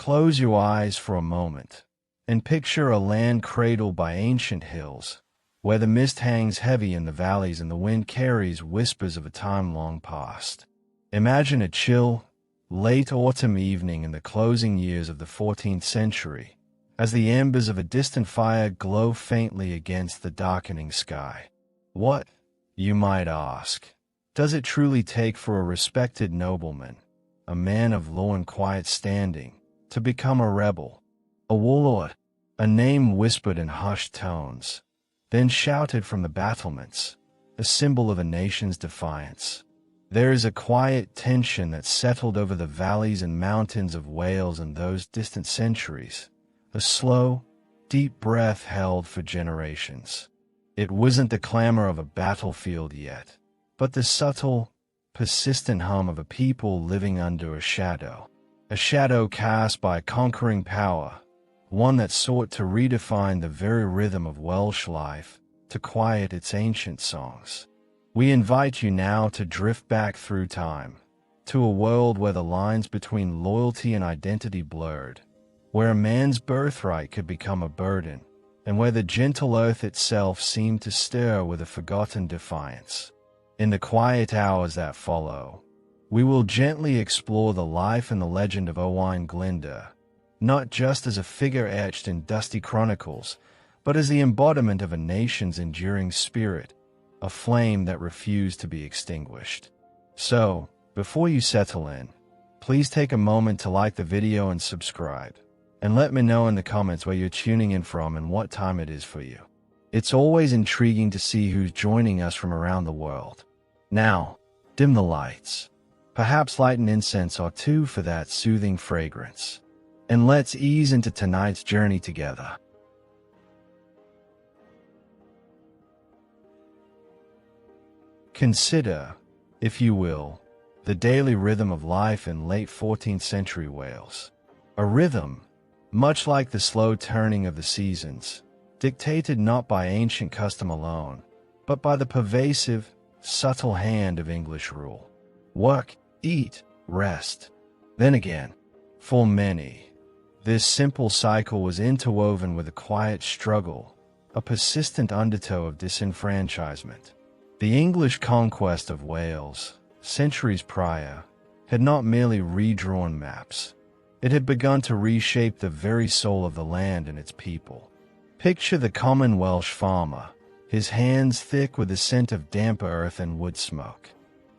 close your eyes for a moment and picture a land cradled by ancient hills, where the mist hangs heavy in the valleys and the wind carries whispers of a time long past. Imagine a chill, late autumn evening in the closing years of the 14th century, as the embers of a distant fire glow faintly against the darkening sky. What, you might ask, does it truly take for a respected nobleman, a man of law and quiet standing, to become a rebel, a warlord, a name whispered in hushed tones, then shouted from the battlements, a symbol of a nation's defiance? There is a quiet tension that settled over the valleys and mountains of Wales in those distant centuries, a slow, deep breath held for generations. It wasn't the clamor of a battlefield yet, but the subtle, persistent hum of a people living under a shadow cast by a conquering power, one that sought to redefine the very rhythm of Welsh life, to quiet its ancient songs. We invite you now to drift back through time, to a world where the lines between loyalty and identity blurred, where a man's birthright could become a burden, and where the gentle earth itself seemed to stir with a forgotten defiance. In the quiet hours that follow, we will gently explore the life and the legend of Owain Glyndŵr, not just as a figure etched in dusty chronicles, but as the embodiment of a nation's enduring spirit, a flame that refused to be extinguished. So, before you settle in, please take a moment to like the video and subscribe, and let me know in the comments where you're tuning in from and what time it is for you. It's always intriguing to see who's joining us from around the world. Now, dim the lights, perhaps light an incense or two for that soothing fragrance, and let's ease into tonight's journey together. Consider, if you will, the daily rhythm of life in late 14th century Wales. A rhythm, much like the slow turning of the seasons, dictated not by ancient custom alone, but by the pervasive, subtle hand of English rule. Work, eat, rest. Then again, for many, this simple cycle was interwoven with a quiet struggle, a persistent undertow of disenfranchisement. The English conquest of Wales, centuries prior, had not merely redrawn maps. It had begun to reshape the very soul of the land and its people. Picture the common Welsh farmer, his hands thick with the scent of damp earth and wood smoke.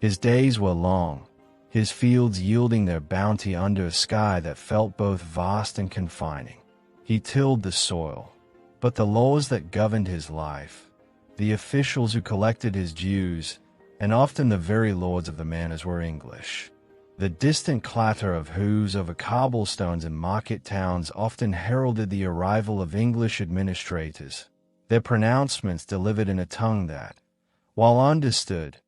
His days were long, his fields yielding their bounty under a sky that felt both vast and confining. He tilled the soil, but the laws that governed his life, the officials who collected his dues, and often the very lords of the manors were English. The distant clatter of hooves over cobblestones in market towns often heralded the arrival of English administrators, their pronouncements delivered in a tongue that, while understood,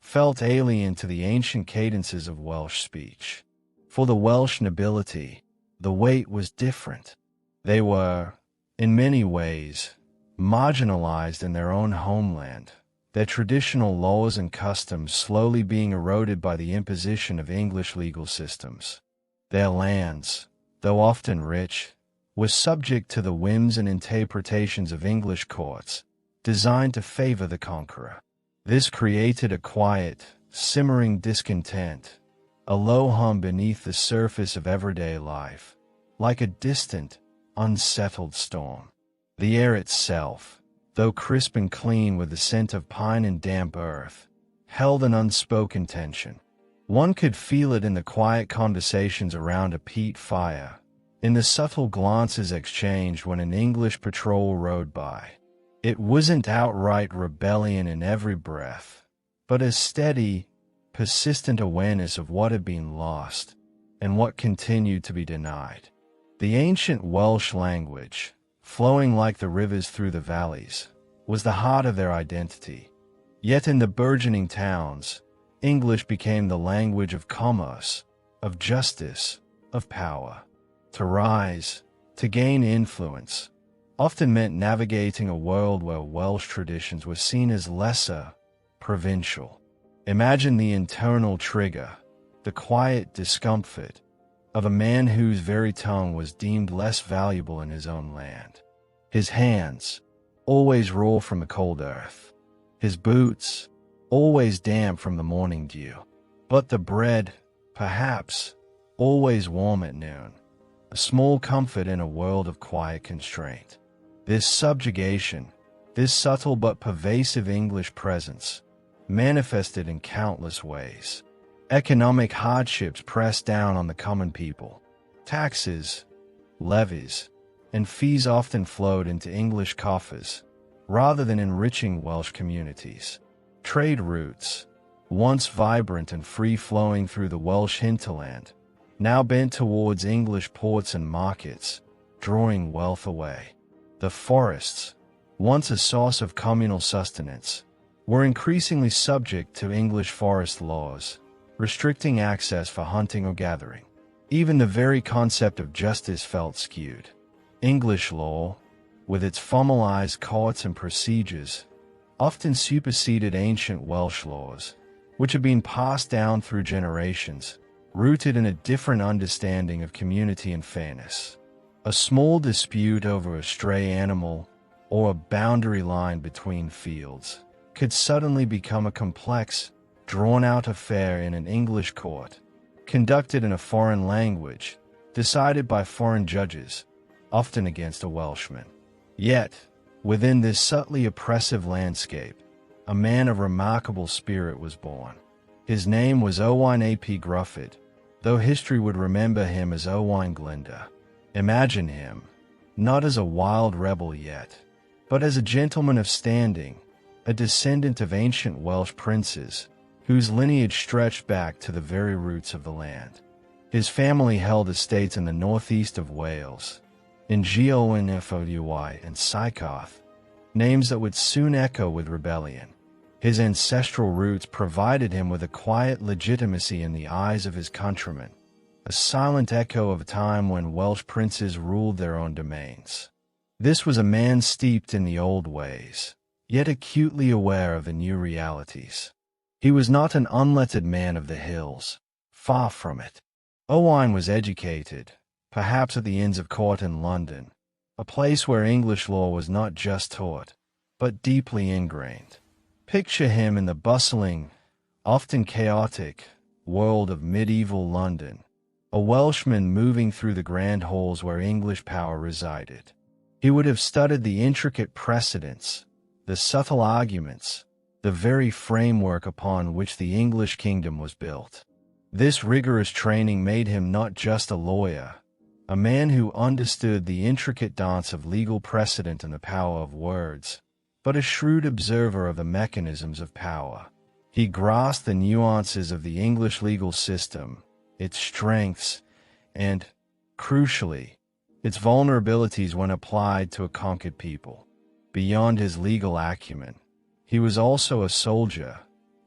felt alien to the ancient cadences of Welsh speech. For the Welsh nobility, the weight was different. They were, in many ways, marginalized in their own homeland, their traditional laws and customs slowly being eroded by the imposition of English legal systems. Their lands, though often rich, were subject to the whims and interpretations of English courts, designed to favor the conqueror. This created a quiet, simmering discontent, a low hum beneath the surface of everyday life, like a distant, unsettled storm. The air itself, though crisp and clean with the scent of pine and damp earth, held an unspoken tension. One could feel it in the quiet conversations around a peat fire, in the subtle glances exchanged when an English patrol rode by. It wasn't outright rebellion in every breath, but a steady, persistent awareness of what had been lost and what continued to be denied. The ancient Welsh language, flowing like the rivers through the valleys, was the heart of their identity. Yet in the burgeoning towns, English became the language of commerce, of justice, of power. To rise, to gain influence, often meant navigating a world where Welsh traditions were seen as lesser, provincial. Imagine the internal trigger, the quiet discomfort, of a man whose very tongue was deemed less valuable in his own land. His hands, always raw from the cold earth. His boots, always damp from the morning dew. But the bread, perhaps, always warm at noon. A small comfort in a world of quiet constraint. This subjugation, this subtle but pervasive English presence, manifested in countless ways. Economic hardships pressed down on the common people. Taxes, levies, and fees often flowed into English coffers, rather than enriching Welsh communities. Trade routes, once vibrant and free-flowing through the Welsh hinterland, now bent towards English ports and markets, drawing wealth away. The forests, once a source of communal sustenance, were increasingly subject to English forest laws, restricting access for hunting or gathering. Even the very concept of justice felt skewed. English law, with its formalized courts and procedures, often superseded ancient Welsh laws, which had been passed down through generations, rooted in a different understanding of community and fairness. A small dispute over a stray animal or a boundary line between fields could suddenly become a complex, drawn-out affair in an English court, conducted in a foreign language, decided by foreign judges, often against a Welshman. Yet, within this subtly oppressive landscape, a man of remarkable spirit was born. His name was Owain ap Glyndŵr, though history would remember him as Owain Glyndŵr. Imagine him, not as a wild rebel yet, but as a gentleman of standing, a descendant of ancient Welsh princes, whose lineage stretched back to the very roots of the land. His family held estates in the northeast of Wales, in Glyndŵr and Sycharth, names that would soon echo with rebellion. His ancestral roots provided him with a quiet legitimacy in the eyes of his countrymen, a silent echo of a time when Welsh princes ruled their own domains. This was a man steeped in the old ways, yet acutely aware of the new realities. He was not an unlettered man of the hills, far from it. Owain was educated, perhaps at the Inns of Court in London, a place where English law was not just taught, but deeply ingrained. Picture him in the bustling, often chaotic, world of medieval London, a Welshman moving through the grand halls where English power resided. He would have studied the intricate precedents, the subtle arguments, the very framework upon which the English kingdom was built. This rigorous training made him not just a lawyer, a man who understood the intricate dance of legal precedent and the power of words, but a shrewd observer of the mechanisms of power. He grasped the nuances of the English legal system, its strengths, and, crucially, its vulnerabilities when applied to a conquered people. Beyond his legal acumen, he was also a soldier,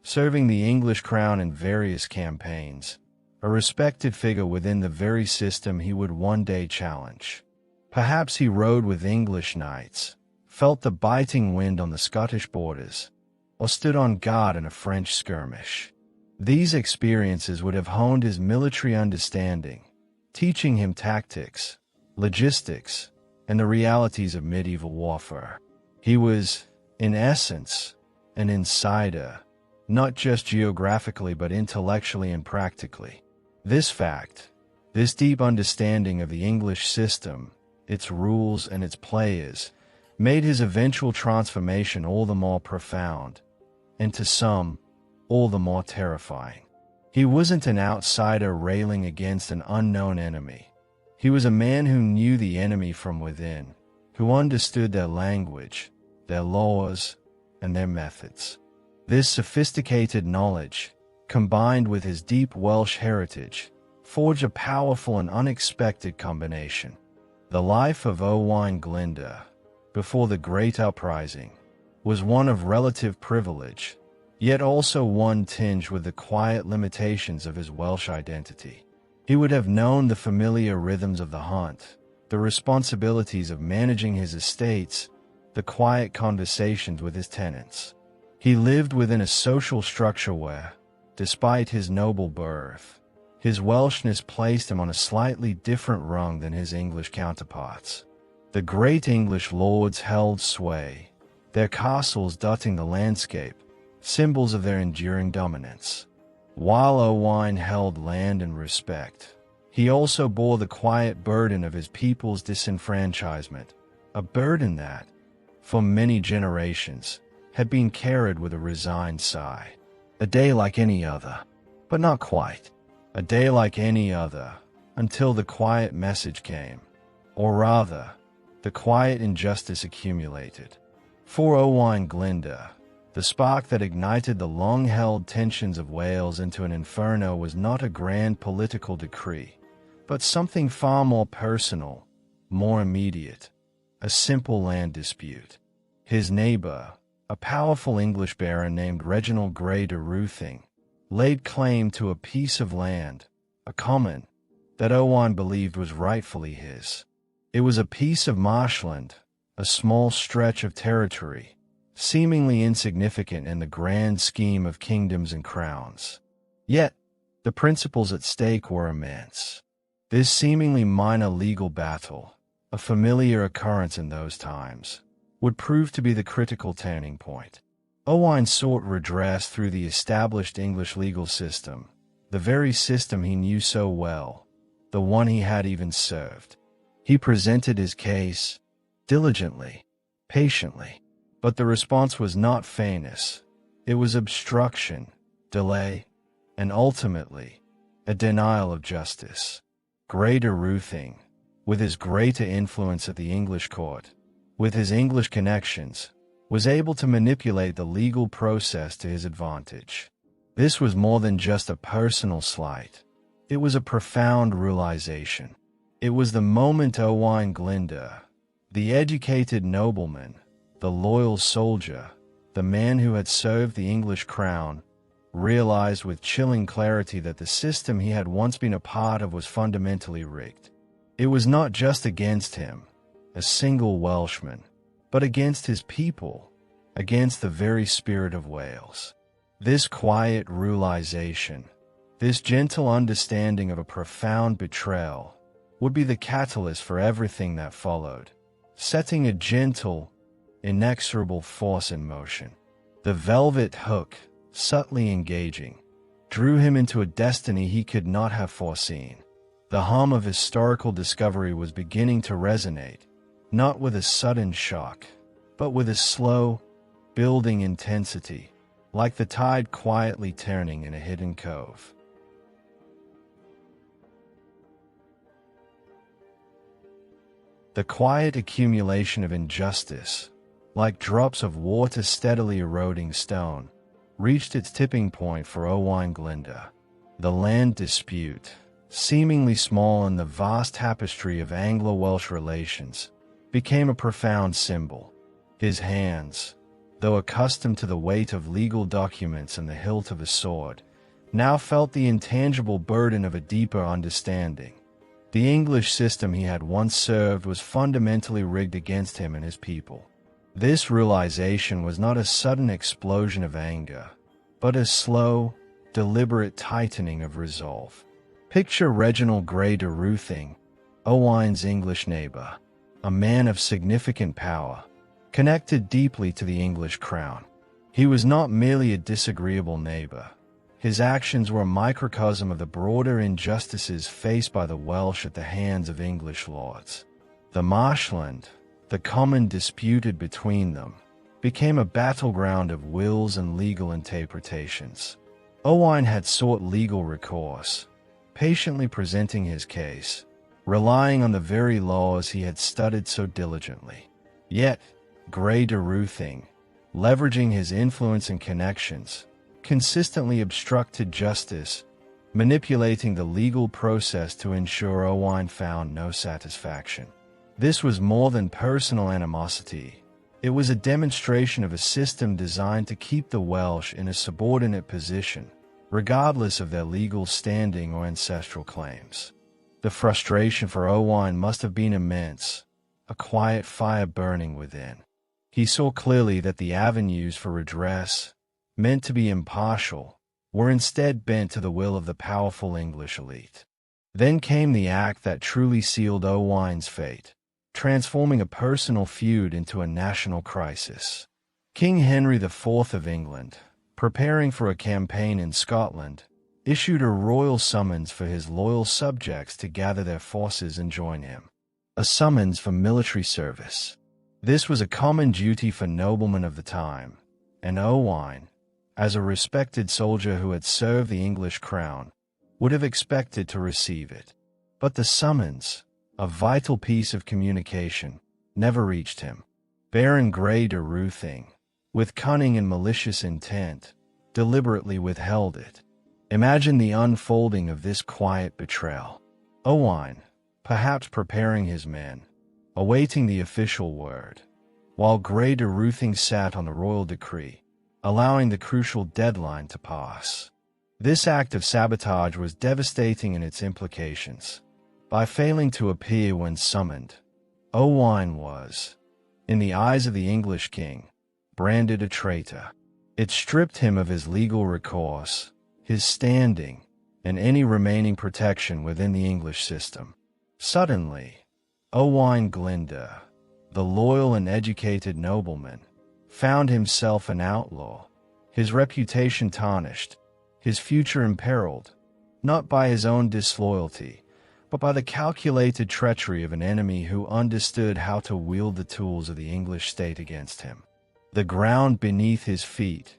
serving the English crown in various campaigns, a respected figure within the very system he would one day challenge. Perhaps he rode with English knights, felt the biting wind on the Scottish borders, or stood on guard in a French skirmish. These experiences would have honed his military understanding, teaching him tactics, logistics, and the realities of medieval warfare. He was, in essence, an insider, not just geographically but intellectually and practically. This fact, this deep understanding of the English system, its rules and its players, made his eventual transformation all the more profound, and to some, all the more terrifying. He wasn't an outsider railing against an unknown enemy. He was a man who knew the enemy from within, who understood their language, their laws, and their methods. This sophisticated knowledge, combined with his deep Welsh heritage, forged a powerful and unexpected combination. The life of Owain Glyndŵr, before the Great Uprising, was one of relative privilege, yet also one tinged with the quiet limitations of his Welsh identity. He would have known the familiar rhythms of the hunt, the responsibilities of managing his estates, the quiet conversations with his tenants. He lived within a social structure where, despite his noble birth, His Welshness placed him on a slightly different rung than his English counterparts. The great English lords held sway, their castles dotting the landscape, symbols of their enduring dominance. While Owain held land and respect, he also bore the quiet burden of his people's disenfranchisement, a burden that, for many generations, had been carried with a resigned sigh. A day like any other, but not quite. A day like any other, until the quiet message came. Or rather, the quiet injustice accumulated. For Owain Glyndŵr, the spark that ignited the long-held tensions of Wales into an inferno was not a grand political decree, but something far more personal, more immediate, a simple land dispute. His neighbor, a powerful English baron named Reginald Grey de Ruthing, laid claim to a piece of land, a common, that Owain believed was rightfully his. It was a piece of marshland, a small stretch of territory, seemingly insignificant in the grand scheme of kingdoms and crowns. Yet, the principles at stake were immense. This seemingly minor legal battle, a familiar occurrence in those times, would prove to be the critical turning point. Owain sought redress through the established English legal system, the very system he knew so well, the one he had even served. He presented his case, diligently, patiently, but the response was not fairness. It was obstruction, delay, and ultimately, a denial of justice. Grey de Ruthing, with his greater influence at the English court, with his English connections, was able to manipulate the legal process to his advantage. This was more than just a personal slight. It was a profound realization. It was the moment Owain Glyndŵr, the educated nobleman, the loyal soldier, the man who had served the English crown, realized with chilling clarity that the system he had once been a part of was fundamentally rigged. It was not just against him, a single Welshman, but against his people, against the very spirit of Wales. This quiet realization, this gentle understanding of a profound betrayal, would be the catalyst for everything that followed, setting a gentle, inexorable force in motion. The velvet hook, subtly engaging, drew him into a destiny he could not have foreseen. The hum of historical discovery was beginning to resonate, not with a sudden shock, but with a slow, building intensity, like the tide quietly turning in a hidden cove. The quiet accumulation of injustice, like drops of water steadily eroding stone, reached its tipping point for Owain Glyndŵr. The land dispute, seemingly small in the vast tapestry of Anglo-Welsh relations, became a profound symbol. His hands, though accustomed to the weight of legal documents and the hilt of a sword, now felt the intangible burden of a deeper understanding. The English system he had once served was fundamentally rigged against him and his people. This realization was not a sudden explosion of anger, but a slow, deliberate tightening of resolve. Picture Reginald Grey de Ruthing, Owain's English neighbor, a man of significant power, connected deeply to the English crown. He was not merely a disagreeable neighbor. His actions were a microcosm of the broader injustices faced by the Welsh at the hands of English lords. The marshland, the common disputed between them, became a battleground of wills and legal interpretations. Owain had sought legal recourse, patiently presenting his case, relying on the very laws he had studied so diligently. Yet, Grey de Ruthing, leveraging his influence and connections, consistently obstructed justice, manipulating the legal process to ensure Owain found no satisfaction. This was more than personal animosity. It was a demonstration of a system designed to keep the Welsh in a subordinate position, regardless of their legal standing or ancestral claims. The frustration for Owain must have been immense, a quiet fire burning within. He saw clearly that the avenues for redress, meant to be impartial, were instead bent to the will of the powerful English elite. Then came the act that truly sealed Owain's fate, transforming a personal feud into a national crisis. King Henry IV of England, preparing for a campaign in Scotland, issued a royal summons for his loyal subjects to gather their forces and join him. A summons for military service. This was a common duty for noblemen of the time, and Owain, as a respected soldier who had served the English crown, would have expected to receive it. But the summons, a vital piece of communication, never reached him. Baron Grey de Ruthing, with cunning and malicious intent, deliberately withheld it. Imagine the unfolding of this quiet betrayal. Owain, perhaps preparing his men, awaiting the official word, while Grey de Ruthing sat on the royal decree, allowing the crucial deadline to pass. This act of sabotage was devastating in its implications. By failing to appear when summoned, Owain was, in the eyes of the English king, branded a traitor. It stripped him of his legal recourse, his standing, and any remaining protection within the English system. Suddenly, Owain Glyndŵr, the loyal and educated nobleman, found himself an outlaw, his reputation tarnished, his future imperiled, not by his own disloyalty, but by the calculated treachery of an enemy who understood how to wield the tools of the English state against him. The ground beneath his feet,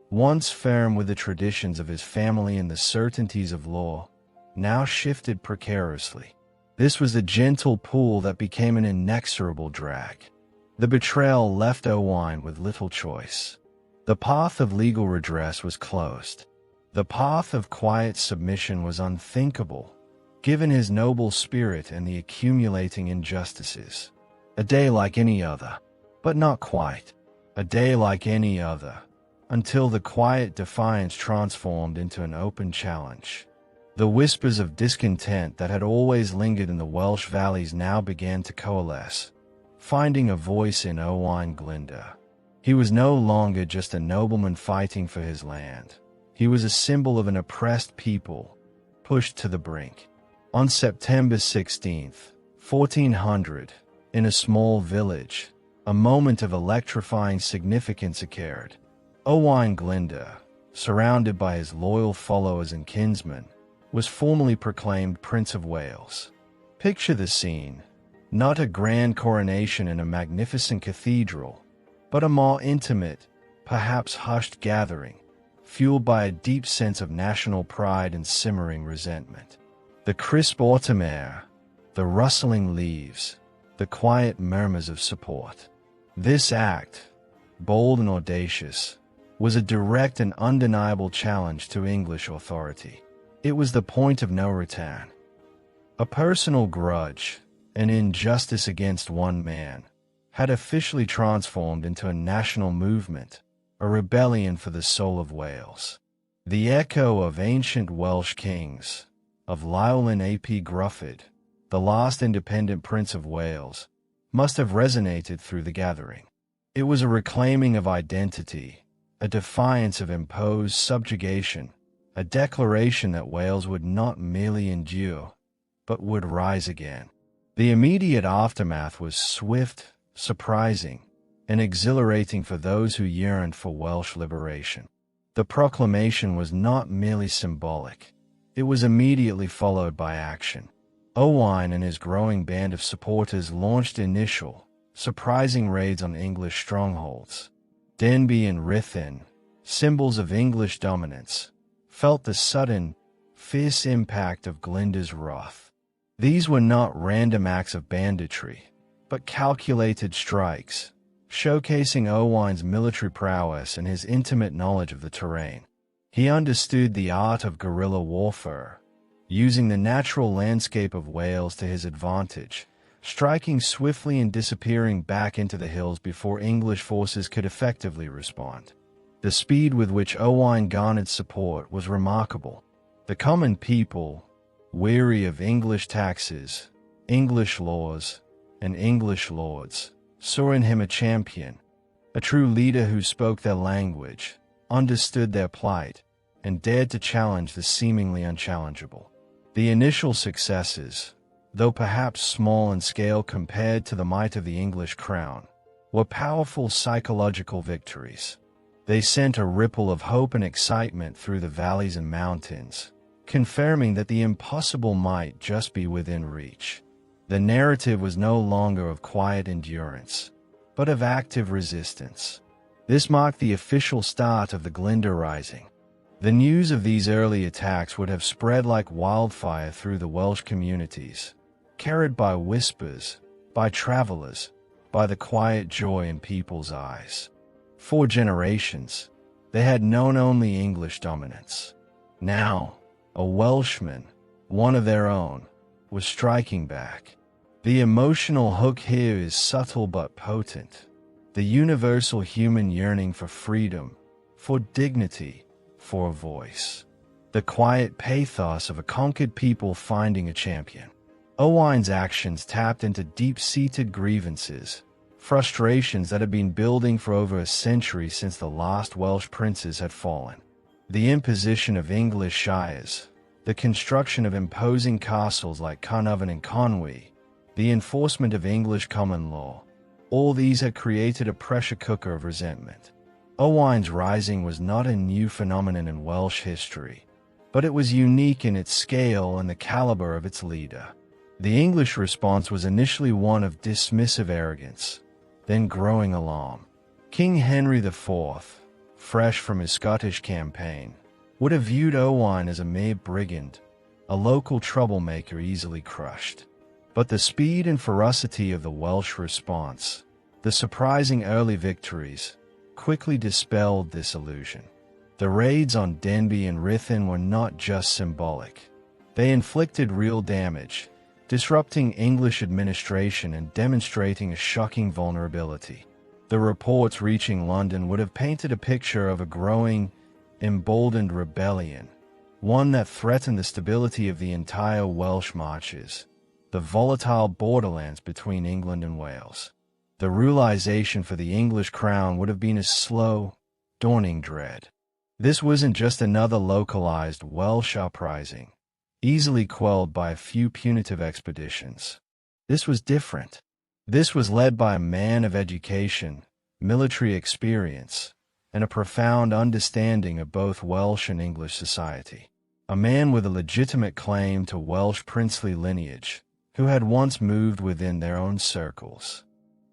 once firm with the traditions of his family and the certainties of law, now shifted precariously. This was a gentle pull that became an inexorable drag. The betrayal left Owain with little choice. The path of legal redress was closed. The path of quiet submission was unthinkable, given his noble spirit and the accumulating injustices. A day like any other, but not quite. A day like any other, until the quiet defiance transformed into an open challenge. The whispers of discontent that had always lingered in the Welsh valleys now began to coalesce, finding a voice in Owain Glyndŵr. He was no longer just a nobleman fighting for his land. He was a symbol of an oppressed people, pushed to the brink. On September 16, 1400, in a small village, a moment of electrifying significance occurred. Owain Glyndŵr, surrounded by his loyal followers and kinsmen, was formally proclaimed Prince of Wales. Picture the scene, not a grand coronation in a magnificent cathedral, but a more intimate, perhaps hushed gathering, fueled by a deep sense of national pride and simmering resentment. The crisp autumn air, the rustling leaves, the quiet murmurs of support. This act, bold and audacious, was a direct and undeniable challenge to English authority. It was the point of no return. A personal grudge, an injustice against one man, had officially transformed into a national movement, a rebellion for the soul of Wales. The echo of ancient Welsh kings, of Llywelyn ap Gruffydd, the last independent Prince of Wales, must have resonated through the gathering. It was a reclaiming of identity, a defiance of imposed subjugation, a declaration that Wales would not merely endure, but would rise again. The immediate aftermath was swift, surprising, and exhilarating for those who yearned for Welsh liberation. The proclamation was not merely symbolic. It was immediately followed by action. Owain and his growing band of supporters launched initial, surprising raids on English strongholds. Denby and Ruthin, symbols of English dominance, felt the sudden, fierce impact of Glyndŵr's wrath. These were not random acts of banditry, but calculated strikes, showcasing Owain's military prowess and his intimate knowledge of the terrain. He understood the art of guerrilla warfare, using the natural landscape of Wales to his advantage, striking swiftly and disappearing back into the hills before English forces could effectively respond. The speed with which Owain garnered support was remarkable. The common people, weary of English taxes, English laws, and English lords, saw in him a champion, a true leader who spoke their language, understood their plight, and dared to challenge the seemingly unchallengeable. The initial successes, though perhaps small in scale compared to the might of the English crown, were powerful psychological victories. They sent a ripple of hope and excitement through the valleys and mountains, confirming that the impossible might just be within reach. The narrative was no longer of quiet endurance, but of active resistance. This marked the official start of the Glyndŵr Rising. The news of these early attacks would have spread like wildfire through the Welsh communities, carried by whispers, by travelers, by the quiet joy in people's eyes. For generations, they had known only English dominance. Now, a Welshman, one of their own, was striking back. The emotional hook here is subtle but potent. The universal human yearning for freedom, for dignity, for a voice. The quiet pathos of a conquered people finding a champion. Owain's actions tapped into deep-seated grievances, frustrations that had been building for over a century since the last Welsh princes had fallen. The imposition of English shires, the construction of imposing castles like Carnarvon and Conwy, the enforcement of English common law, all these had created a pressure cooker of resentment. Owain's rising was not a new phenomenon in Welsh history, but it was unique in its scale and the caliber of its leader. The English response was initially one of dismissive arrogance, then growing alarm. King Henry IV, fresh from his Scottish campaign, would have viewed Owain as a mere brigand, a local troublemaker easily crushed. But the speed and ferocity of the Welsh response, the surprising early victories, quickly dispelled this illusion. The raids on Denbigh and Ruthless were not just symbolic. They inflicted real damage, disrupting English administration and demonstrating a shocking vulnerability. The reports reaching London would have painted a picture of a growing, emboldened rebellion, one that threatened the stability of the entire Welsh marches, the volatile borderlands between England and Wales. The realization for the English crown would have been a slow, dawning dread. This wasn't just another localized Welsh uprising, easily quelled by a few punitive expeditions. This was different. This was led by a man of education, military experience, and a profound understanding of both Welsh and English society. A man with a legitimate claim to Welsh princely lineage, who had once moved within their own circles.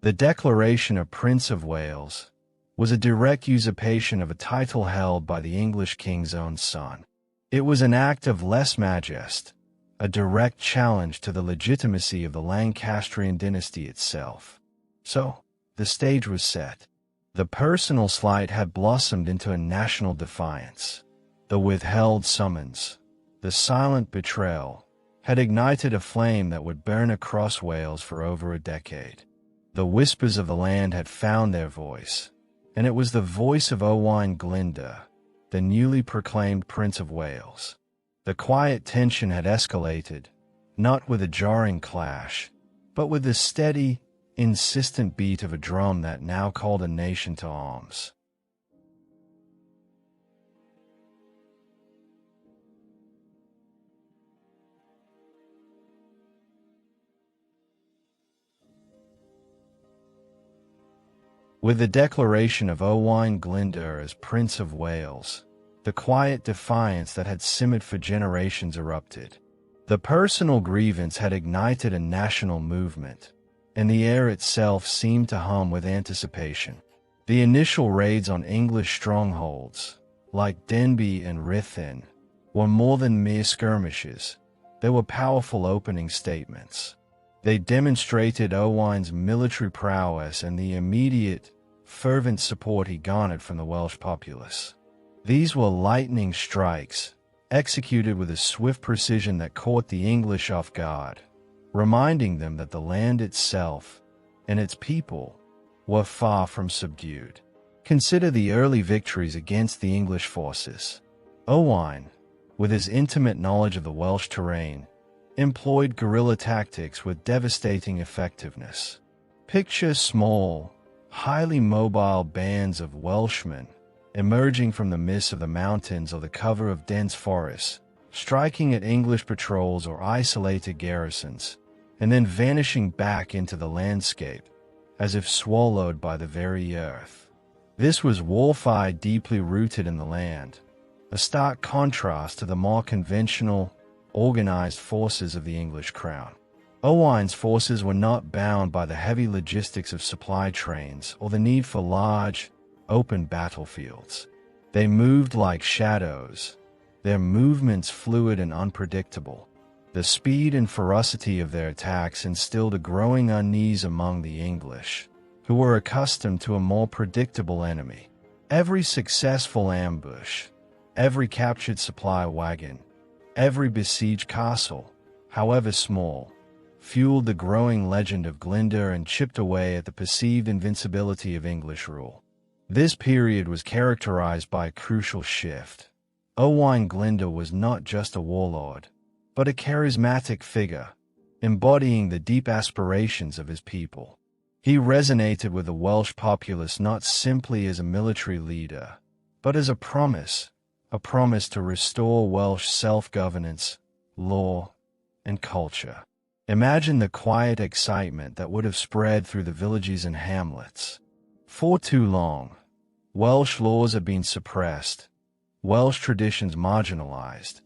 The declaration of Prince of Wales was a direct usurpation of a title held by the English king's own son. It was an act of lèse majesté, a direct challenge to the legitimacy of the Lancastrian dynasty itself. So, the stage was set. The personal slight had blossomed into a national defiance. The withheld summons, the silent betrayal, had ignited a flame that would burn across Wales for over a decade. The whispers of the land had found their voice, and it was the voice of Owain Glyndŵr, the newly proclaimed Prince of Wales. The quiet tension had escalated, not with a jarring clash, but with the steady, insistent beat of a drum that now called a nation to arms. With the declaration of Owain Glyndŵr as Prince of Wales, the quiet defiance that had simmered for generations erupted. The personal grievance had ignited a national movement, and the air itself seemed to hum with anticipation. The initial raids on English strongholds, like Denbigh and Ruthless, were more than mere skirmishes. They were powerful opening statements. They demonstrated Owain's military prowess and the immediate, fervent support he garnered from the Welsh populace. These were lightning strikes, executed with a swift precision that caught the English off guard, reminding them that the land itself and its people were far from subdued. Consider the early victories against the English forces. Owain, with his intimate knowledge of the Welsh terrain, employed guerrilla tactics with devastating effectiveness. Picture small, highly mobile bands of Welshmen emerging from the mist of the mountains or the cover of dense forests, striking at English patrols or isolated garrisons, and then vanishing back into the landscape, as if swallowed by the very earth. This was warfare deeply rooted in the land, a stark contrast to the more conventional, organized forces of the English crown. Owain's forces were not bound by the heavy logistics of supply trains or the need for large, open battlefields. They moved like shadows, their movements fluid and unpredictable. The speed and ferocity of their attacks instilled a growing unease among the English, who were accustomed to a more predictable enemy. Every successful ambush, every captured supply wagon, every besieged castle, however small, fueled the growing legend of Glyndŵr and chipped away at the perceived invincibility of English rule. This period was characterized by a crucial shift. Owain Glyndŵr was not just a warlord, but a charismatic figure, embodying the deep aspirations of his people. He resonated with the Welsh populace not simply as a military leader, but as a promise to restore Welsh self-governance, law, and culture. Imagine the quiet excitement that would have spread through the villages and hamlets. For too long, Welsh laws had been suppressed, Welsh traditions marginalized,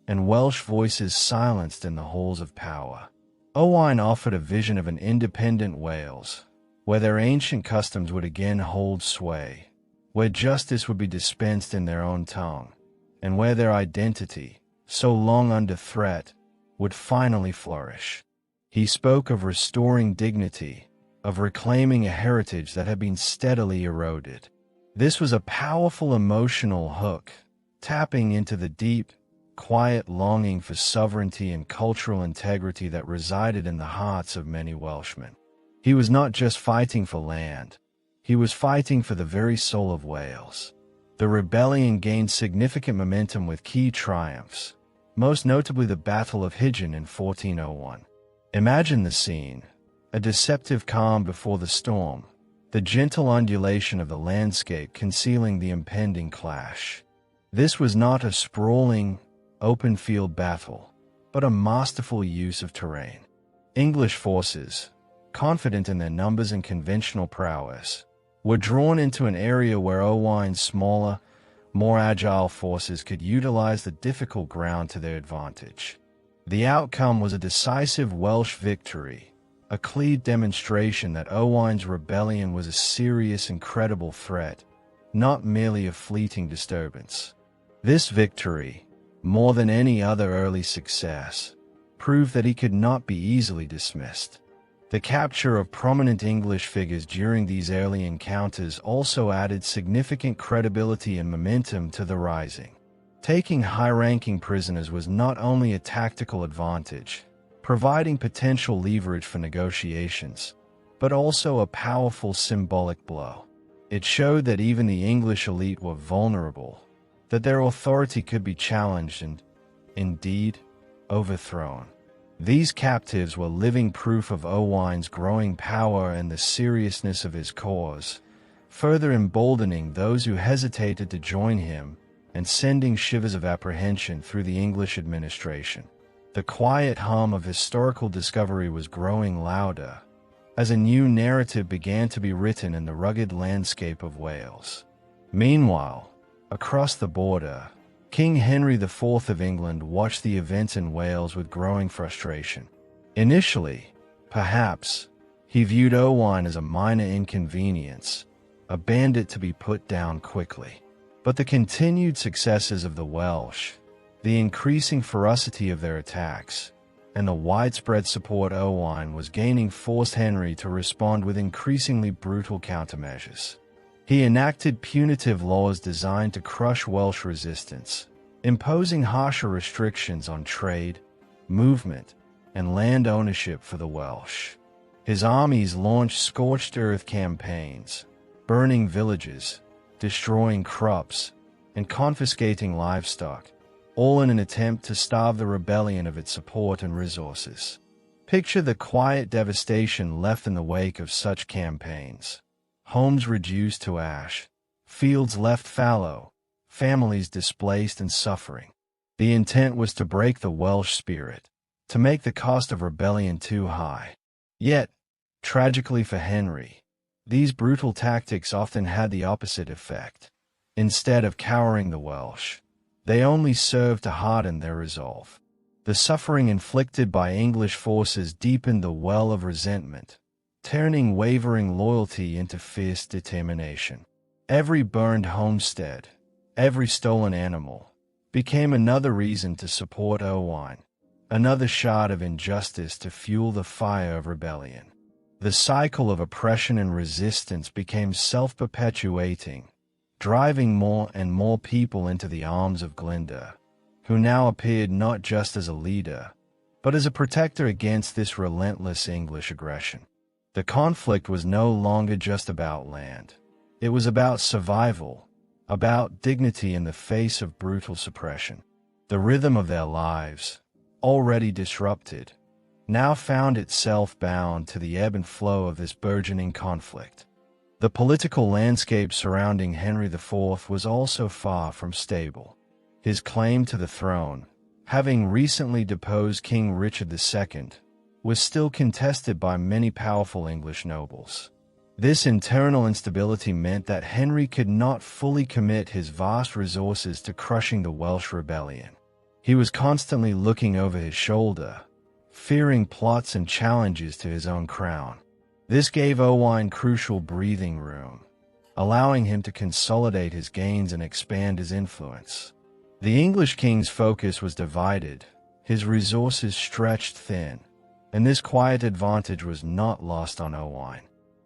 and Welsh voices silenced in the halls of power. Owain offered a vision of an independent Wales, where their ancient customs would again hold sway, where justice would be dispensed in their own tongue, and where their identity, so long under threat, would finally flourish. He spoke of restoring dignity, of reclaiming a heritage that had been steadily eroded. This was a powerful emotional hook, tapping into the deep, quiet longing for sovereignty and cultural integrity that resided in the hearts of many Welshmen. He was not just fighting for land, he was fighting for the very soul of Wales. The rebellion gained significant momentum with key triumphs, most notably the Battle of Higham in 1401. Imagine the scene, a deceptive calm before the storm, the gentle undulation of the landscape concealing the impending clash. This was not a sprawling, open-field battle, but a masterful use of terrain. English forces, confident in their numbers and conventional prowess, were drawn into an area where Owain's smaller, more agile forces could utilize the difficult ground to their advantage. The outcome was a decisive Welsh victory, a clear demonstration that Owain's rebellion was a serious and credible threat, not merely a fleeting disturbance. This victory, more than any other early success, proved that he could not be easily dismissed. The capture of prominent English figures during these early encounters also added significant credibility and momentum to the rising. Taking high-ranking prisoners was not only a tactical advantage, providing potential leverage for negotiations, but also a powerful symbolic blow. It showed that even the English elite were vulnerable, that their authority could be challenged and, indeed, overthrown. These captives were living proof of Owain's growing power and the seriousness of his cause, further emboldening those who hesitated to join him and sending shivers of apprehension through the English administration. The quiet hum of historical discovery was growing louder as a new narrative began to be written in the rugged landscape of Wales. Meanwhile, across the border, King Henry IV of England watched the events in Wales with growing frustration. Initially, perhaps, he viewed Owain as a minor inconvenience, a bandit to be put down quickly. But the continued successes of the Welsh, the increasing ferocity of their attacks, and the widespread support Owain was gaining forced Henry to respond with increasingly brutal countermeasures. He enacted punitive laws designed to crush Welsh resistance, imposing harsher restrictions on trade, movement, and land ownership for the Welsh. His armies launched scorched earth campaigns, burning villages, destroying crops, and confiscating livestock, all in an attempt to starve the rebellion of its support and resources. Picture the quiet devastation left in the wake of such campaigns. Homes reduced to ash, fields left fallow, families displaced and suffering. The intent was to break the Welsh spirit, to make the cost of rebellion too high. Yet, tragically for Henry, these brutal tactics often had the opposite effect. Instead of cowering the Welsh, they only served to harden their resolve. The suffering inflicted by English forces deepened the well of resentment, turning wavering loyalty into fierce determination. Every burned homestead, every stolen animal, became another reason to support Owain, another shot of injustice to fuel the fire of rebellion. The cycle of oppression and resistance became self-perpetuating, driving more and more people into the arms of Glyndŵr, who now appeared not just as a leader, but as a protector against this relentless English aggression. The conflict was no longer just about land. It was about survival, about dignity in the face of brutal suppression. The rhythm of their lives, already disrupted, now found itself bound to the ebb and flow of this burgeoning conflict. The political landscape surrounding Henry IV was also far from stable. His claim to the throne, having recently deposed King Richard II, was still contested by many powerful English nobles. This internal instability meant that Henry could not fully commit his vast resources to crushing the Welsh rebellion. He was constantly looking over his shoulder, fearing plots and challenges to his own crown. This gave Owain crucial breathing room, allowing him to consolidate his gains and expand his influence. The English king's focus was divided, his resources stretched thin, and this quiet advantage was not lost on Owain.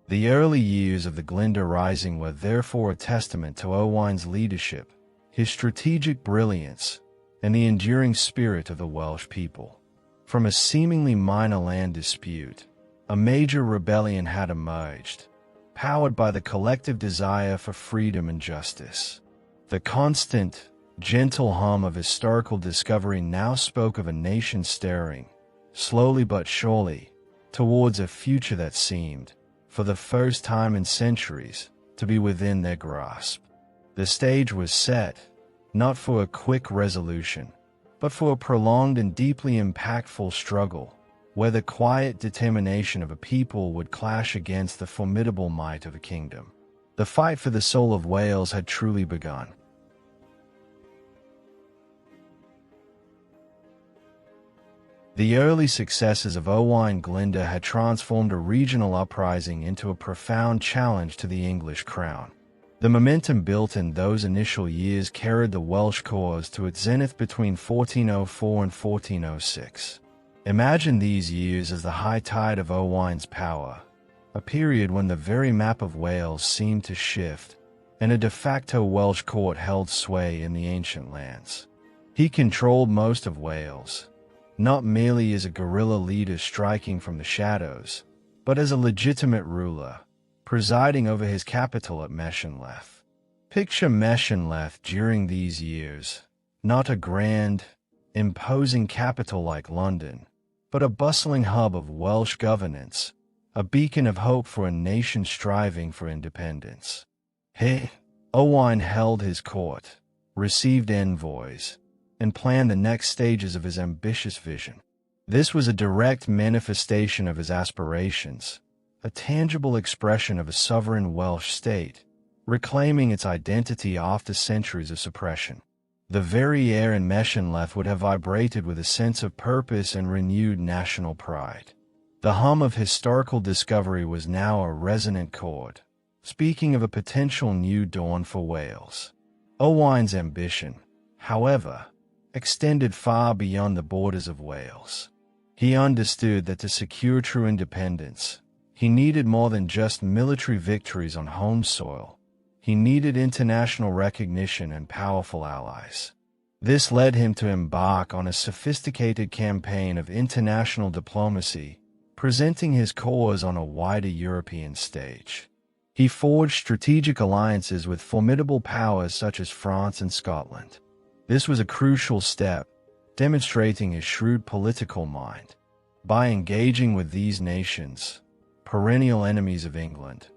The early years of the Glyndŵr Rising were therefore a testament to Owain's leadership, his strategic brilliance, and the enduring spirit of the Welsh people. From a seemingly minor land dispute, a major rebellion had emerged, powered by the collective desire for freedom and justice. The constant, gentle hum of historical discovery now spoke of a nation staring, slowly but surely, towards a future that seemed, for the first time in centuries, to be within their grasp. The stage was set, not for a quick resolution, but for a prolonged and deeply impactful struggle, where the quiet determination of a people would clash against the formidable might of a kingdom. The fight for the soul of Wales had truly begun. The early successes of Owain Glyndŵr had transformed a regional uprising into a profound challenge to the English crown. The momentum built in those initial years carried the Welsh cause to its zenith between 1404 and 1406. Imagine these years as the high tide of Owain's power, a period when the very map of Wales seemed to shift, and a de facto Welsh court held sway in the ancient lands. He controlled most of Wales, not merely as a guerrilla leader striking from the shadows, but as a legitimate ruler, presiding over his capital at Machynlleth. Picture Machynlleth during these years, not a grand, imposing capital like London, but a bustling hub of Welsh governance, a beacon of hope for a nation striving for independence. Owain held his court, received envoys, and planned the next stages of his ambitious vision. This was a direct manifestation of his aspirations, a tangible expression of a sovereign Welsh state, reclaiming its identity after centuries of suppression. The very air in Machynlleth would have vibrated with a sense of purpose and renewed national pride. The hum of historical discovery was now a resonant chord, speaking of a potential new dawn for Wales. Owain's ambition, however, extended far beyond the borders of Wales. He understood that to secure true independence, he needed more than just military victories on home soil. He needed international recognition and powerful allies. This led him to embark on a sophisticated campaign of international diplomacy, presenting his cause on a wider European stage. He forged strategic alliances with formidable powers such as France and Scotland. This was a crucial step, demonstrating his shrewd political mind. By engaging with these nations, perennial enemies of England,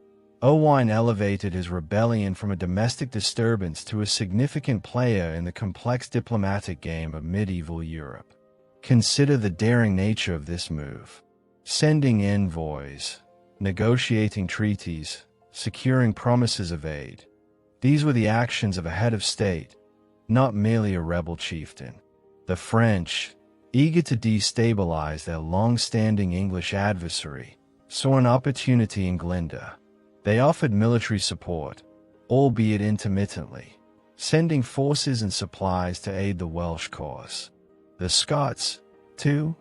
Owain elevated his rebellion from a domestic disturbance to a significant player in the complex diplomatic game of medieval Europe. Consider the daring nature of this move. Sending envoys, negotiating treaties, securing promises of aid. These were the actions of a head of state, not merely a rebel chieftain. The French, eager to destabilize their long-standing English adversary, saw an opportunity in Glyndŵr. They offered military support, albeit intermittently, sending forces and supplies to aid the Welsh cause. The Scots, too,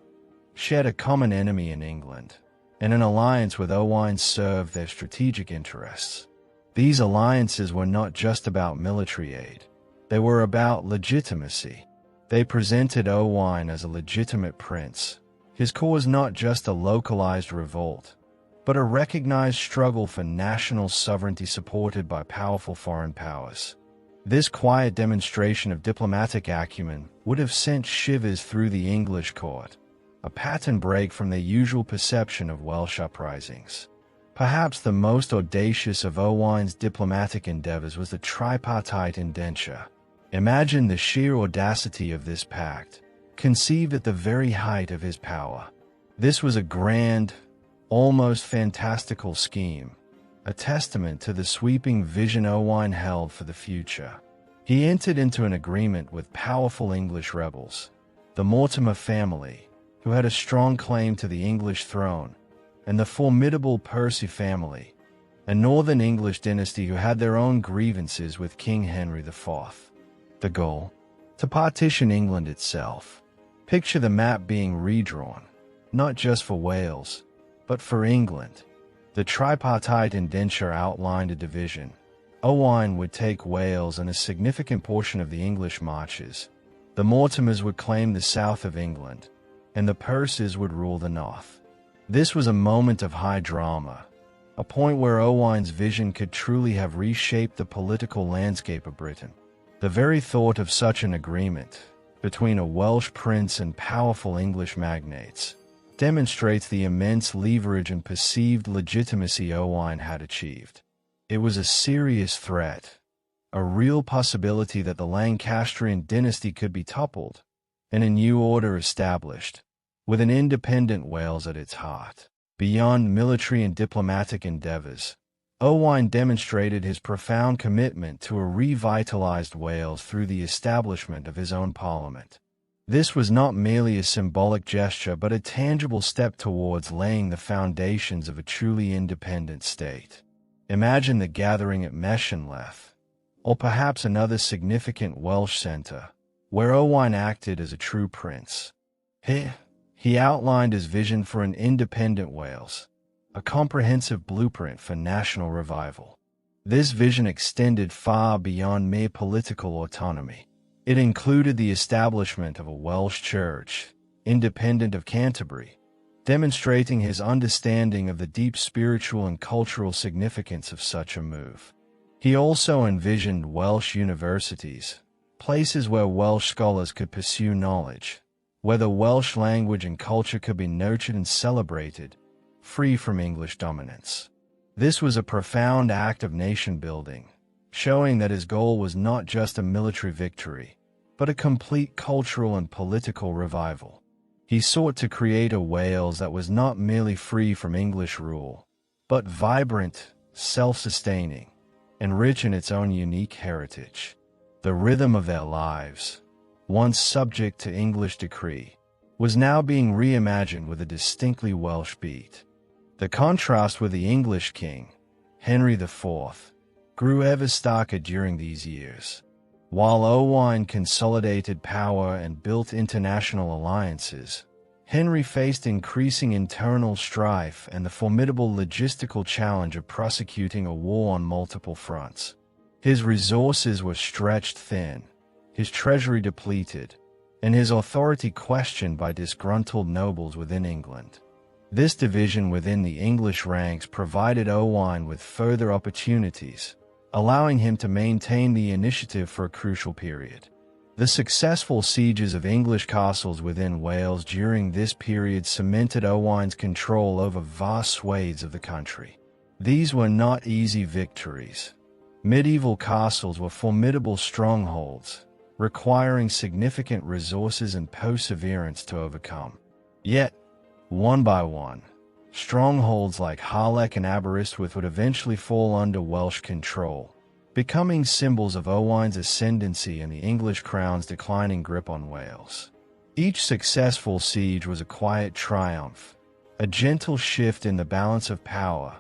shared a common enemy in England, and an alliance with Owain served their strategic interests. These alliances were not just about military aid. They were about legitimacy. They presented Owain as a legitimate prince, his cause not just a localized revolt, but a recognized struggle for national sovereignty supported by powerful foreign powers. This quiet demonstration of diplomatic acumen would have sent shivers through the English court, a pattern break from their usual perception of Welsh uprisings. Perhaps the most audacious of Owain's diplomatic endeavors was the tripartite indenture. Imagine the sheer audacity of this pact, conceived at the very height of his power. This was a grand, almost fantastical scheme, a testament to the sweeping vision Owain held for the future. He entered into an agreement with powerful English rebels, the Mortimer family, who had a strong claim to the English throne, and the formidable Percy family, a northern English dynasty who had their own grievances with King Henry IV. The goal? To partition England itself. Picture the map being redrawn, not just for Wales, but for England. The tripartite indenture outlined a division. Owain would take Wales and a significant portion of the English marches. The Mortimers would claim the south of England, and the Percys would rule the north. This was a moment of high drama, a point where Owain's vision could truly have reshaped the political landscape of Britain. The very thought of such an agreement, between a Welsh prince and powerful English magnates, demonstrates the immense leverage and perceived legitimacy Owain had achieved. It was a serious threat, a real possibility that the Lancastrian dynasty could be toppled, and a new order established, with an independent Wales at its heart. Beyond military and diplomatic endeavors, Owain demonstrated his profound commitment to a revitalized Wales through the establishment of his own parliament. This was not merely a symbolic gesture but a tangible step towards laying the foundations of a truly independent state. Imagine the gathering at Mechanleth, or perhaps another significant Welsh centre, where Owain acted as a true prince. He outlined his vision for an independent Wales, a comprehensive blueprint for national revival. This vision extended far beyond mere political autonomy. It included the establishment of a Welsh church, independent of Canterbury, demonstrating his understanding of the deep spiritual and cultural significance of such a move. He also envisioned Welsh universities, places where Welsh scholars could pursue knowledge, where the Welsh language and culture could be nurtured and celebrated, free from English dominance. This was a profound act of nation-building, showing that his goal was not just a military victory, but a complete cultural and political revival. He sought to create a Wales that was not merely free from English rule, but vibrant, self-sustaining, and rich in its own unique heritage. The rhythm of their lives, once subject to English decree, was now being reimagined with a distinctly Welsh beat. The contrast with the English king, Henry IV, grew ever starker during these years. While Owain consolidated power and built international alliances, Henry faced increasing internal strife and the formidable logistical challenge of prosecuting a war on multiple fronts. His resources were stretched thin, his treasury depleted, and his authority questioned by disgruntled nobles within England. This division within the English ranks provided Owain with further opportunities, allowing him to maintain the initiative for a crucial period. The successful sieges of English castles within Wales during this period cemented Owain's control over vast swathes of the country. These were not easy victories. Medieval castles were formidable strongholds, requiring significant resources and perseverance to overcome. Yet, one by one, strongholds like Harlech and Aberystwyth would eventually fall under Welsh control, becoming symbols of Owain's ascendancy and the English crown's declining grip on Wales. Each successful siege was a quiet triumph, a gentle shift in the balance of power,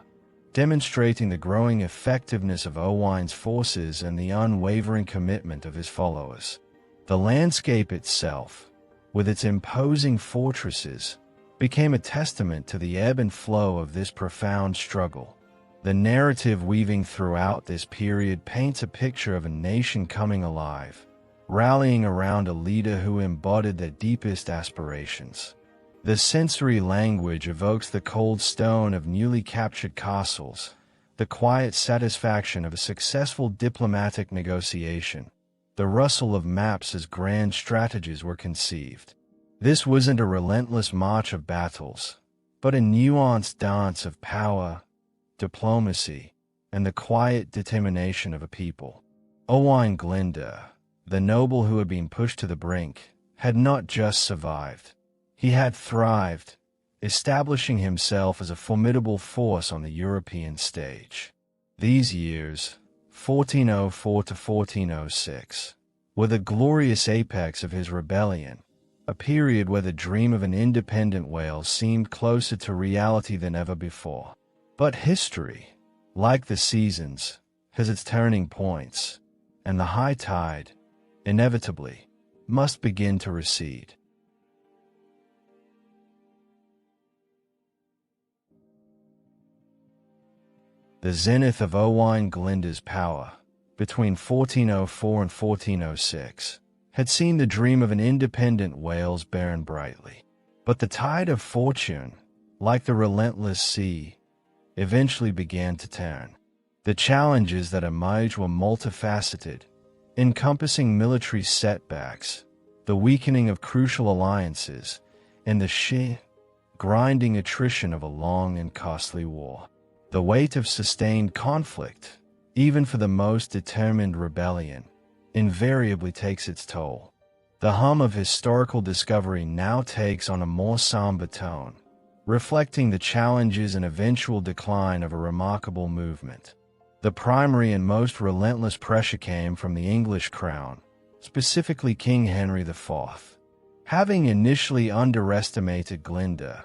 demonstrating the growing effectiveness of Owain's forces and the unwavering commitment of his followers. The landscape itself, with its imposing fortresses, became a testament to the ebb and flow of this profound struggle. The narrative weaving throughout this period paints a picture of a nation coming alive, rallying around a leader who embodied their deepest aspirations. The sensory language evokes the cold stone of newly captured castles, the quiet satisfaction of a successful diplomatic negotiation, the rustle of maps as grand strategies were conceived. This wasn't a relentless march of battles, but a nuanced dance of power, diplomacy, and the quiet determination of a people. Owain Glyndŵr, the noble who had been pushed to the brink, had not just survived. He had thrived, establishing himself as a formidable force on the European stage. These years, 1404 to 1406, were the glorious apex of his rebellion, a period where the dream of an independent Wales seemed closer to reality than ever before. But history, like the seasons, has its turning points, and the high tide, inevitably, must begin to recede. The zenith of Owain Glyndŵr's power, between 1404 and 1406, had seen the dream of an independent Wales burn brightly. But the tide of fortune, like the relentless sea, eventually began to turn. The challenges that emerged were multifaceted, encompassing military setbacks, the weakening of crucial alliances, and the sheer, grinding attrition of a long and costly war. The weight of sustained conflict, even for the most determined rebellion, invariably takes its toll. The hum of historical discovery now takes on a more somber tone, reflecting the challenges and eventual decline of a remarkable movement. The primary and most relentless pressure came from the English crown, specifically King Henry IV. Having initially underestimated Glyndŵr,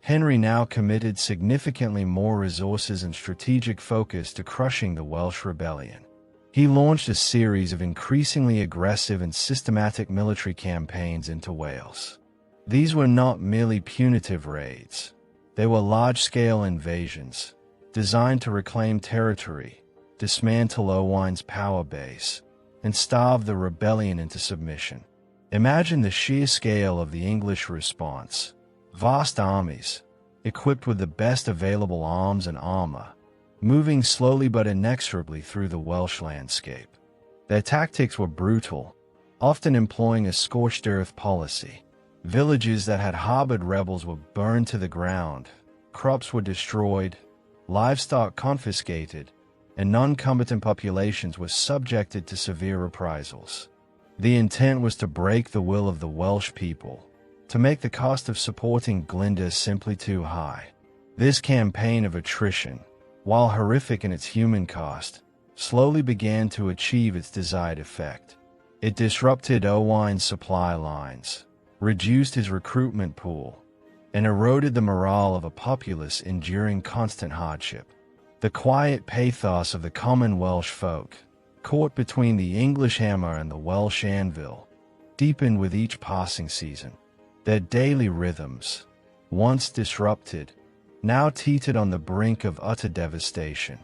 Henry now committed significantly more resources and strategic focus to crushing the Welsh rebellion. He launched a series of increasingly aggressive and systematic military campaigns into Wales. These were not merely punitive raids. They were large-scale invasions, designed to reclaim territory, dismantle Owain's power base, and starve the rebellion into submission. Imagine the sheer scale of the English response. Vast armies, equipped with the best available arms and armor, moving slowly but inexorably through the Welsh landscape. Their tactics were brutal, often employing a scorched earth policy. Villages that had harbored rebels were burned to the ground, crops were destroyed, livestock confiscated, and non-combatant populations were subjected to severe reprisals. The intent was to break the will of the Welsh people, to make the cost of supporting Glyndŵr simply too high. This campaign of attrition, while horrific in its human cost, slowly began to achieve its desired effect. It disrupted Owain's supply lines, reduced his recruitment pool, and eroded the morale of a populace enduring constant hardship. The quiet pathos of the common Welsh folk, caught between the English hammer and the Welsh anvil, deepened with each passing season. Their daily rhythms, once disrupted, now teetered on the brink of utter devastation.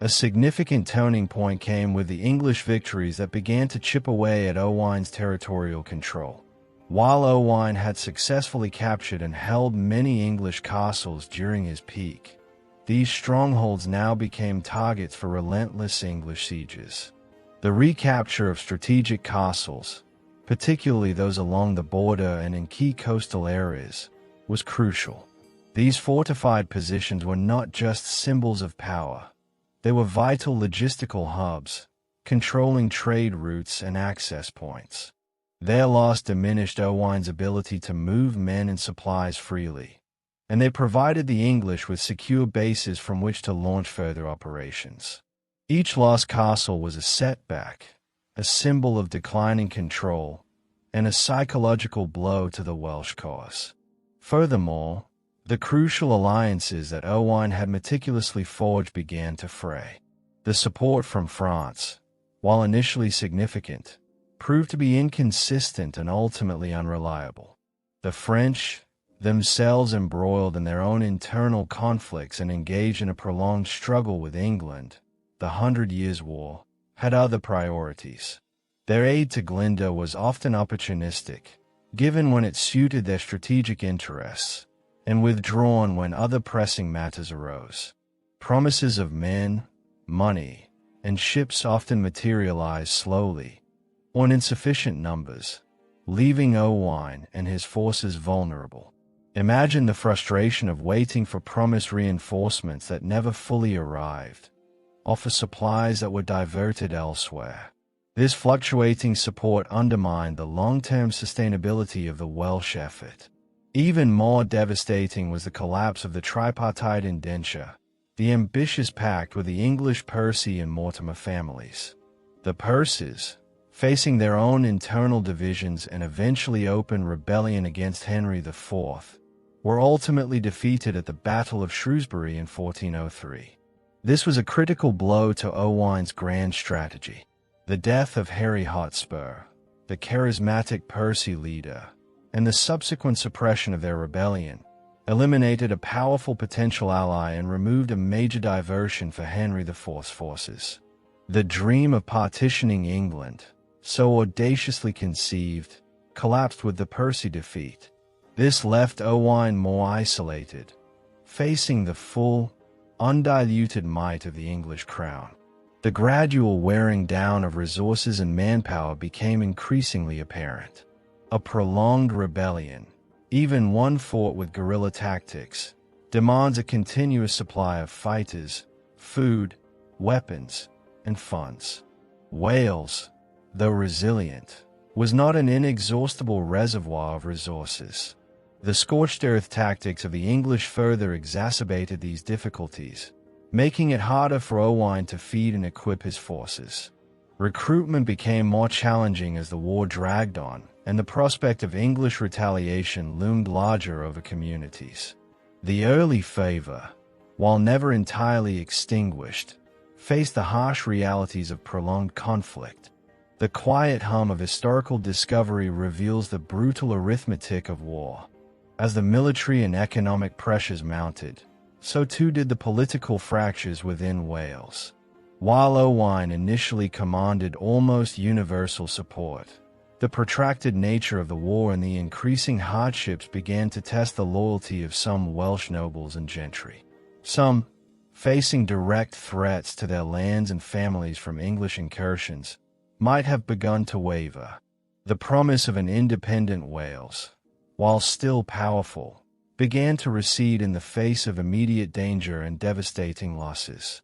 A significant turning point came with the English victories that began to chip away at Owain's territorial control. While Owain had successfully captured and held many English castles during his peak, these strongholds now became targets for relentless English sieges. The recapture of strategic castles, particularly those along the border and in key coastal areas, was crucial. These fortified positions were not just symbols of power. They were vital logistical hubs, controlling trade routes and access points. Their loss diminished Owain's ability to move men and supplies freely, and they provided the English with secure bases from which to launch further operations. Each lost castle was a setback, a symbol of declining control, and a psychological blow to the Welsh cause. Furthermore, the crucial alliances that Owain had meticulously forged began to fray. The support from France, while initially significant, proved to be inconsistent and ultimately unreliable. The French, themselves embroiled in their own internal conflicts and engaged in a prolonged struggle with England, the 100 Years' War, had other priorities. Their aid to Glyndŵr was often opportunistic, given when it suited their strategic interests, and withdrawn when other pressing matters arose. Promises of men, money, and ships often materialized slowly, or in insufficient numbers, leaving Owain and his forces vulnerable. Imagine the frustration of waiting for promised reinforcements that never fully arrived, or for supplies that were diverted elsewhere. This fluctuating support undermined the long-term sustainability of the Welsh effort. Even more devastating was the collapse of the tripartite indenture, the ambitious pact with the English Percy and Mortimer families. The Percys, facing their own internal divisions and eventually open rebellion against Henry IV, were ultimately defeated at the Battle of Shrewsbury in 1403. This was a critical blow to Owain's grand strategy. The death of Harry Hotspur, the charismatic Percy leader, and the subsequent suppression of their rebellion eliminated a powerful potential ally and removed a major diversion for Henry IV's forces. The dream of partitioning England, so audaciously conceived, collapsed with the Percy defeat. This left Owain more isolated, facing the full, undiluted might of the English crown. The gradual wearing down of resources and manpower became increasingly apparent. A prolonged rebellion, even one fought with guerrilla tactics, demands a continuous supply of fighters, food, weapons, and funds. Wales, though resilient, was not an inexhaustible reservoir of resources. The scorched earth tactics of the English further exacerbated these difficulties, making it harder for Owain to feed and equip his forces. Recruitment became more challenging as the war dragged on, and the prospect of English retaliation loomed larger over communities. The early favor, while never entirely extinguished, faced the harsh realities of prolonged conflict. The quiet hum of historical discovery reveals the brutal arithmetic of war. As the military and economic pressures mounted, so too did the political fractures within Wales. While Owain initially commanded almost universal support, the protracted nature of the war and the increasing hardships began to test the loyalty of some Welsh nobles and gentry. Some, facing direct threats to their lands and families from English incursions, might have begun to waver. The promise of an independent Wales, while still powerful, began to recede in the face of immediate danger and devastating losses.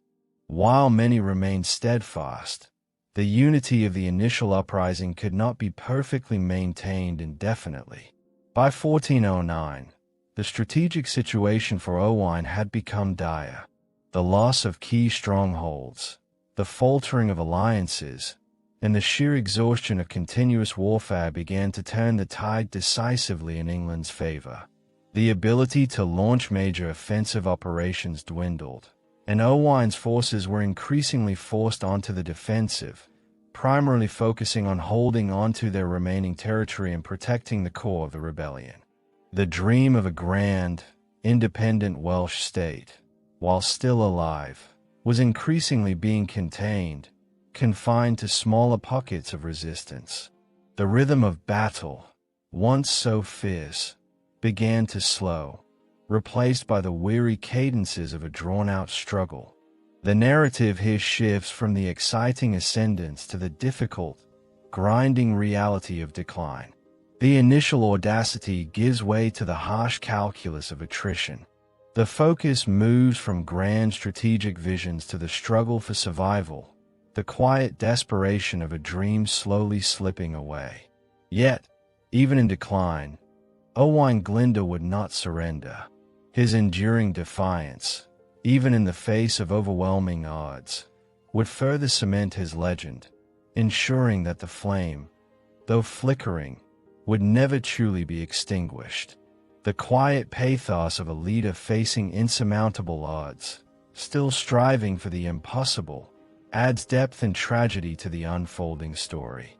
While many remained steadfast, the unity of the initial uprising could not be perfectly maintained indefinitely. By 1409, the strategic situation for Owain had become dire. The loss of key strongholds, the faltering of alliances, and the sheer exhaustion of continuous warfare began to turn the tide decisively in England's favor. The ability to launch major offensive operations dwindled, and Owain's forces were increasingly forced onto the defensive, primarily focusing on holding onto their remaining territory and protecting the core of the rebellion. The dream of a grand, independent Welsh state, while still alive, was increasingly being confined to smaller pockets of resistance. The rhythm of battle, once so fierce, began to slow, replaced by the weary cadences of a drawn-out struggle. The narrative here shifts from the exciting ascendance to the difficult, grinding reality of decline. The initial audacity gives way to the harsh calculus of attrition. The focus moves from grand strategic visions to the struggle for survival, the quiet desperation of a dream slowly slipping away. Yet, even in decline, Owain Glyndŵr would not surrender. His enduring defiance, even in the face of overwhelming odds, would further cement his legend, ensuring that the flame, though flickering, would never truly be extinguished. The quiet pathos of a leader facing insurmountable odds, still striving for the impossible, adds depth and tragedy to the unfolding story.